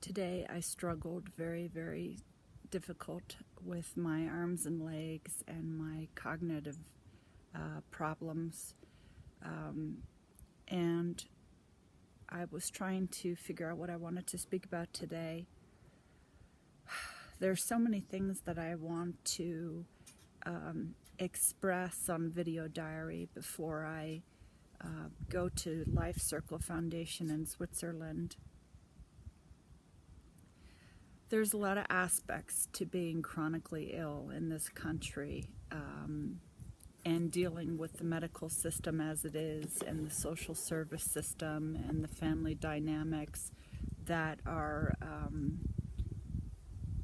Today I struggled very difficult with my arms and legs and my cognitive problems, and I was trying to figure out what I wanted to speak about today. There's so many things that I want to express on Video Diary before I go to Life Circle Foundation in Switzerland. There's a lot of aspects to being chronically ill in this country, and dealing with the medical system as it is, and the social service system, and the family dynamics that are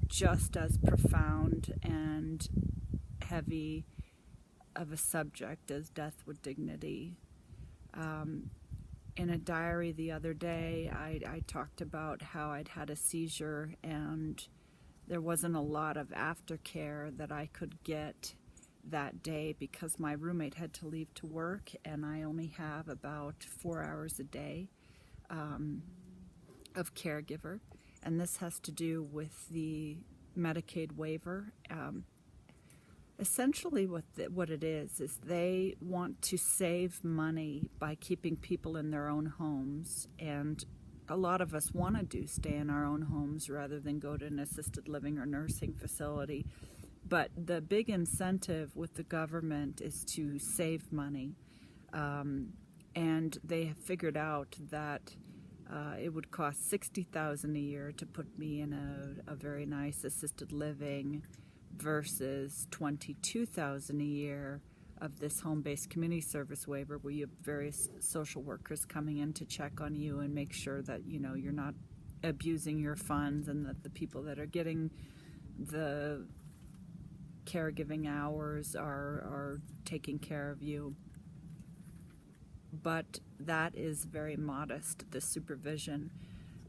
just as profound and heavy of a subject as death with dignity. In a diary the other day, I talked about how I'd had a seizure and there wasn't a lot of aftercare that I could get that day because my roommate had to leave to work, and I only have about 4 hours a day of caregiver. And this has to do with the Medicaid waiver. Essentially what it is they want to save money by keeping people in their own homes, and a lot of us want to stay in our own homes rather than go to an assisted living or nursing facility. But the big incentive with the government is to save money, and they have figured out that it would cost $60,000 a year to put me in a very nice assisted living versus $22,000 a year of this home-based community service waiver, where you have various social workers coming in to check on you and make sure that you're not abusing your funds, and that the people that are getting the caregiving hours are taking care of you. But that is very modest, the supervision,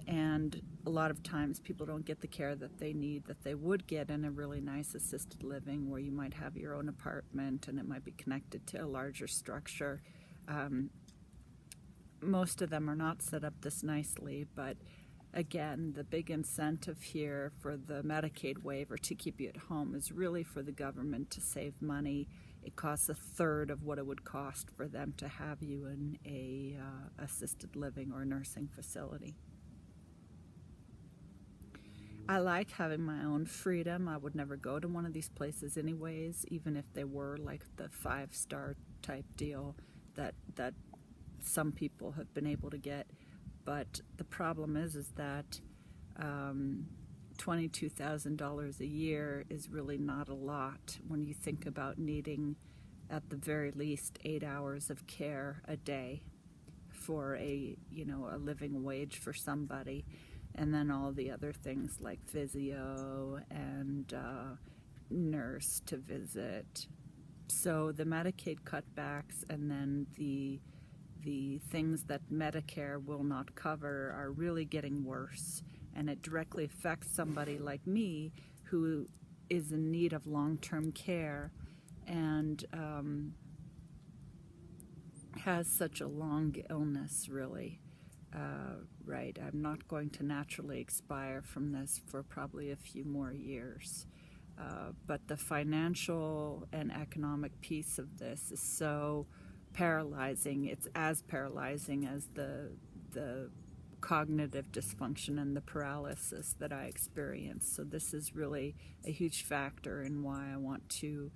and a lot of times people don't get the care that they need, that they would get in a really nice assisted living where you might have your own apartment and it might be connected to a larger structure. Most of them are not set up this nicely, but again, the big incentive here for the Medicaid waiver to keep you at home is really for the government to save money. It costs a third of what it would cost for them to have you in a assisted living or nursing facility. I like having my own freedom. I would never go to one of these places anyways, even if they were like the 5-star type deal that some people have been able to get. But the problem is that $22,000 a year is really not a lot when you think about needing at the very least 8 hours of care a day for a living wage for somebody. And then all the other things like physio and nurse to visit. So the Medicaid cutbacks and then the things that Medicare will not cover are really getting worse. And it directly affects somebody like me who is in need of long-term care and has such a long illness, really. Right, I'm not going to naturally expire from this for probably a few more years. But the financial and economic piece of this is so paralyzing. It's as paralyzing as the cognitive dysfunction and the paralysis that I experience. So this is really a huge factor in why I want to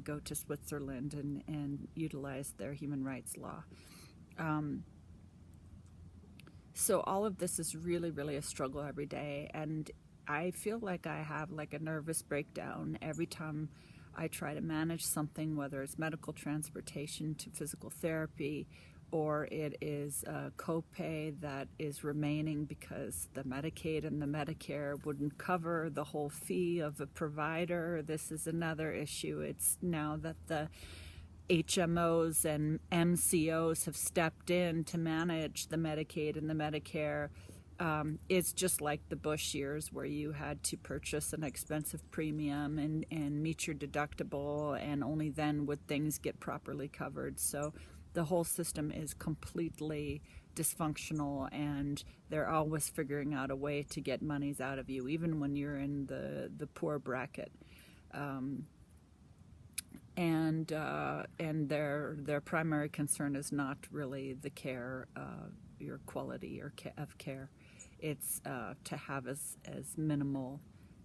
go to Switzerland and utilize their human rights law. So all of this is really a struggle every day, and I feel like I have like a nervous breakdown every time I try to manage something, whether it's medical transportation to physical therapy, or it is a copay that is remaining because the Medicaid and the Medicare wouldn't cover the whole fee of a provider. This is another issue. It's now that the HMOs and MCOs have stepped in to manage the Medicaid and the Medicare. It's just like the Bush years where you had to purchase an expensive premium and meet your deductible, and only then would things get properly covered. So the whole system is completely dysfunctional, and they're always figuring out a way to get monies out of you, even when you're in the poor bracket. And their primary concern is not really the care, your quality of care. It's to have as minimal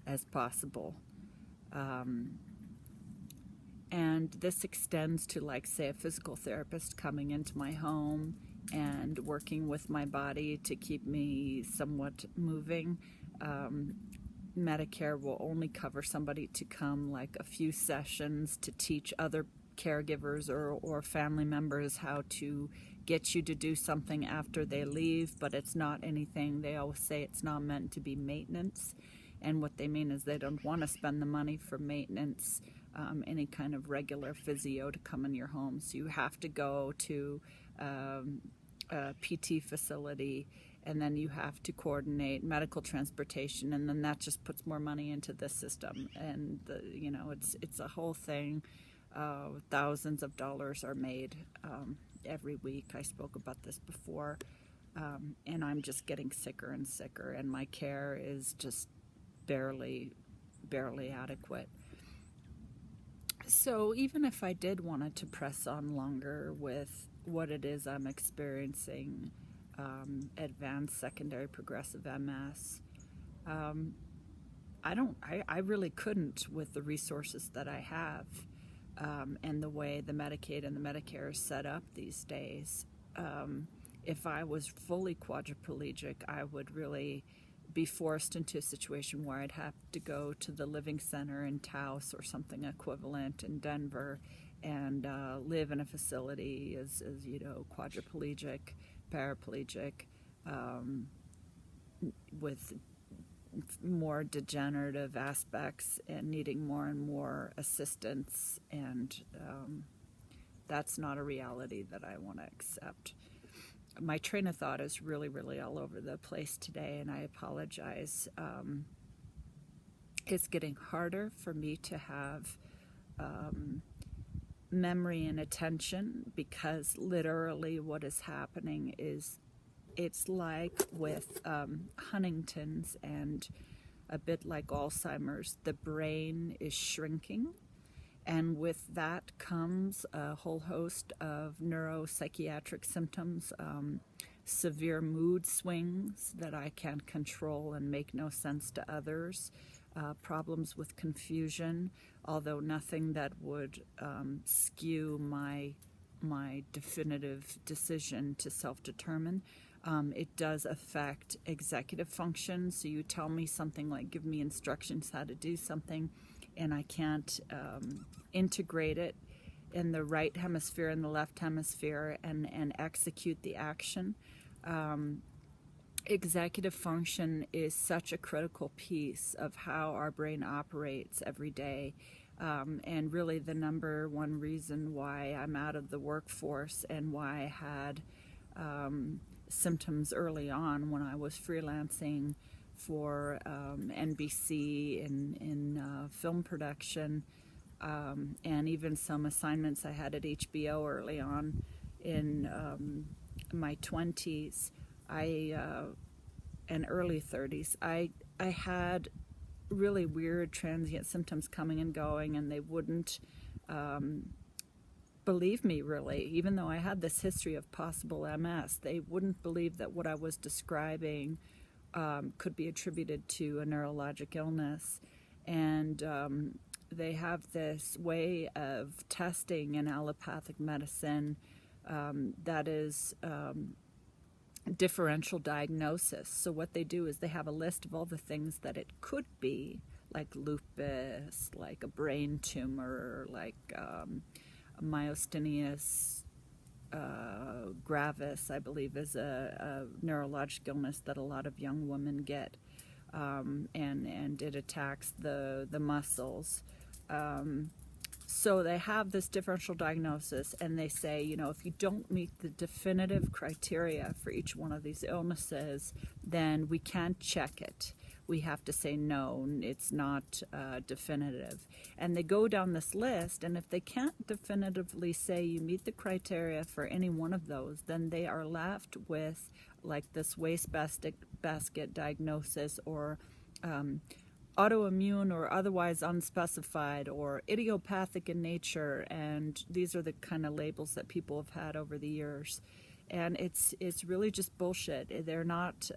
as possible. And this extends to, like, say, a physical therapist coming into my home and working with my body to keep me somewhat moving. Medicare will only cover somebody to come like a few sessions to teach other caregivers or family members how to get you to do something after they leave, but it's not anything. They always say it's not meant to be maintenance, and what they mean is they don't want to spend the money for maintenance, any kind of regular physio to come in your home. So you have to go to a PT facility, and then you have to coordinate medical transportation, and then that just puts more money into the system. And it's a whole thing. Thousands of dollars are made every week. I spoke about this before, and I'm just getting sicker and sicker, and my care is just barely adequate. So even if I did wanted to press on longer with what it is I'm experiencing, advanced secondary progressive MS, I really couldn't with the resources that I have, and the way the Medicaid and the Medicare is set up these days. If I was fully quadriplegic, I would really be forced into a situation where I'd have to go to the Living Center in Taos or something equivalent in Denver and live in a facility as quadriplegic, paraplegic, with more degenerative aspects and needing more and more assistance, and that's not a reality that I want to accept. My train of thought is really all over the place today, and I apologize. It's getting harder for me to have memory and attention, because literally what is happening is, it's like with Huntington's and a bit like Alzheimer's, the brain is shrinking, and with that comes a whole host of neuropsychiatric symptoms, severe mood swings that I can't control and make no sense to others, problems with confusion, although nothing that would skew my definitive decision to self-determine. It does affect executive function, so you tell me something like, give me instructions how to do something, and I can't integrate it in the right hemisphere and the left hemisphere and execute the action. Executive function is such a critical piece of how our brain operates every day, and really the number one reason why I'm out of the workforce and why I had symptoms early on when I was freelancing for NBC in film production, and even some assignments I had at HBO early on in my 20s and early 30s. I had really weird transient symptoms coming and going, and they wouldn't believe me, really. Even though I had this history of possible MS, they wouldn't believe that what I was describing could be attributed to a neurologic illness. And they have this way of testing in allopathic medicine that is differential diagnosis. So what they do is they have a list of all the things that it could be, like lupus, like a brain tumor, like myasthenia gravis, I believe, is a neurologic illness that a lot of young women get, and it attacks the muscles. So they have this differential diagnosis, and they say, if you don't meet the definitive criteria for each one of these illnesses, then we can't check it. we have to say no, it's not definitive. And they go down this list, and if they can't definitively say you meet the criteria for any one of those, then they are left with like this wastebasket diagnosis, or autoimmune or otherwise unspecified, or idiopathic in nature, and these are the kind of labels that people have had over the years. And it's really just bullshit. They're not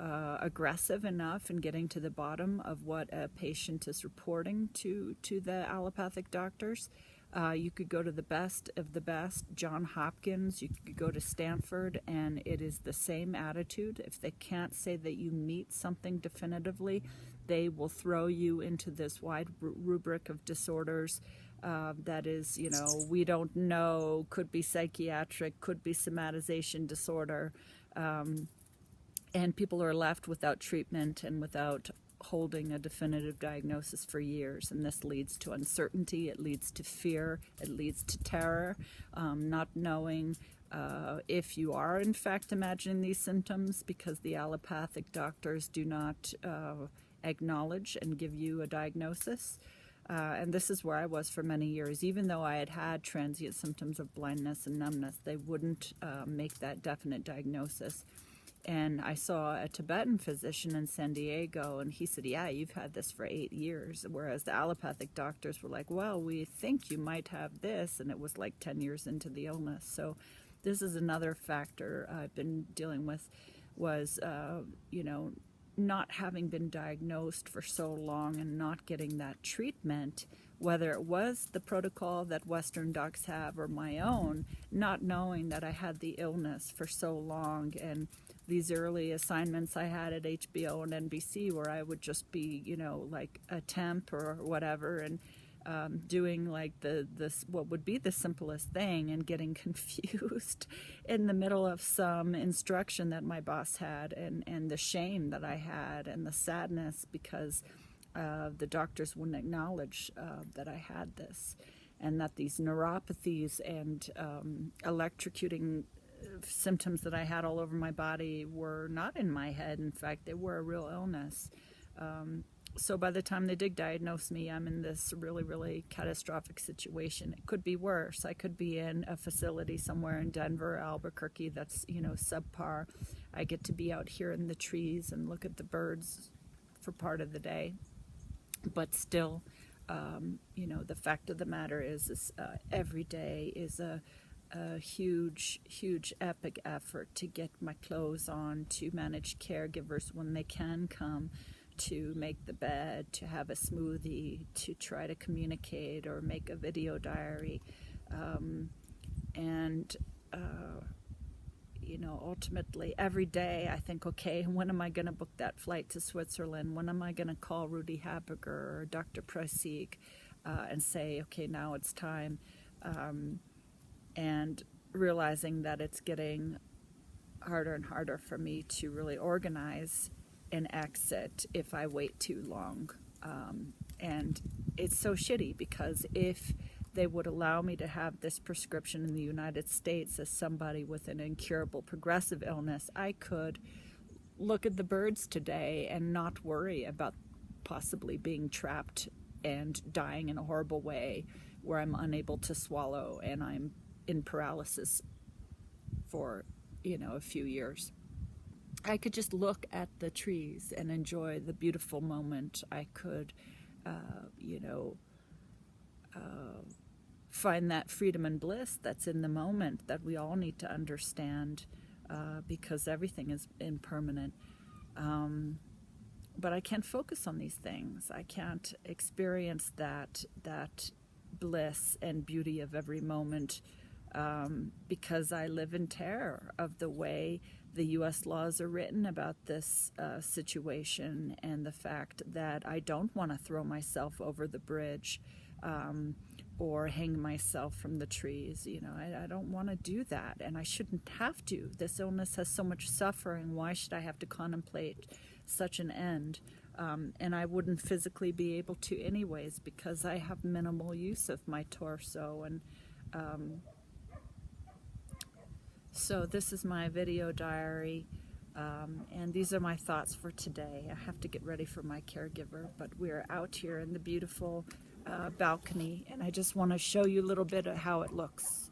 aggressive enough in getting to the bottom of what a patient is reporting to the allopathic doctors. You could go to the best of the best, John Hopkins, you could go to Stanford, and it is the same attitude. If they can't say that you meet something definitively, they will throw you into this wide rubric of disorders that is, you know, we don't know, could be psychiatric, could be somatization disorder, and people are left without treatment and without holding a definitive diagnosis for years. And this leads to uncertainty, it leads to fear, it leads to terror, not knowing if you are in fact imagining these symptoms, because the allopathic doctors do not acknowledge and give you a diagnosis. And this is where I was for many years. Even though I had had transient symptoms of blindness and numbness, they wouldn't make that definite diagnosis. And I saw a Tibetan physician in San Diego, and he said, yeah, you've had this for 8 years. Whereas the allopathic doctors were like, well, we think you might have this. And it was like 10 years into the illness. So this is another factor I've been dealing with, was, you know, not having been diagnosed for so long and not getting that treatment, whether it was the protocol that Western docs have or my own, not knowing that I had the illness for so long. And these early assignments I had at HBO and NBC, where I would just be, you know, like a temp or whatever, and doing like this what would be the simplest thing, and getting confused in the middle of some instruction that my boss had, and the shame that I had, and the sadness because the doctors wouldn't acknowledge that I had this, and that these neuropathies and electrocuting symptoms that I had all over my body were not in my head. In fact, they were a real illness. So by the time they did diagnose me, I'm in this really, really catastrophic situation. It could be worse. I could be in a facility somewhere in Denver, Albuquerque, that's, you know, subpar. I get to be out here in the trees and look at the birds for part of the day. But still, you know, the fact of the matter is every day is a huge, huge epic effort to get my clothes on, to manage caregivers when they can come, to make the bed, to have a smoothie, to try to communicate or make a video diary. You know, ultimately every day I think, okay, when am I going to book that flight to Switzerland? When am I going to call Rudy Habiger or Dr. Prasik and say, okay, now it's time? And realizing that it's getting harder and harder for me to really organize an exit if I wait too long. And it's so shitty, because if they would allow me to have this prescription in the United States as somebody with an incurable progressive illness, I could look at the birds today and not worry about possibly being trapped and dying in a horrible way where I'm unable to swallow and I'm in paralysis for, you know, a few years. I could just look at the trees and enjoy the beautiful moment. I could, you know, find that freedom and bliss that's in the moment that we all need to understand, because everything is impermanent. But I can't focus on these things. I can't experience that bliss and beauty of every moment, because I live in terror of the way the U.S. laws are written about this situation, and the fact that I don't want to throw myself over the bridge or hang myself from the trees. You know, I don't want to do that, and I shouldn't have to. This illness has so much suffering. Why should I have to contemplate such an end? And I wouldn't physically be able to anyways, because I have minimal use of my torso. And so this is my video diary. And these are my thoughts for today. I have to get ready for my caregiver, but we're out here in the beautiful balcony, and I just want to show you a little bit of how it looks.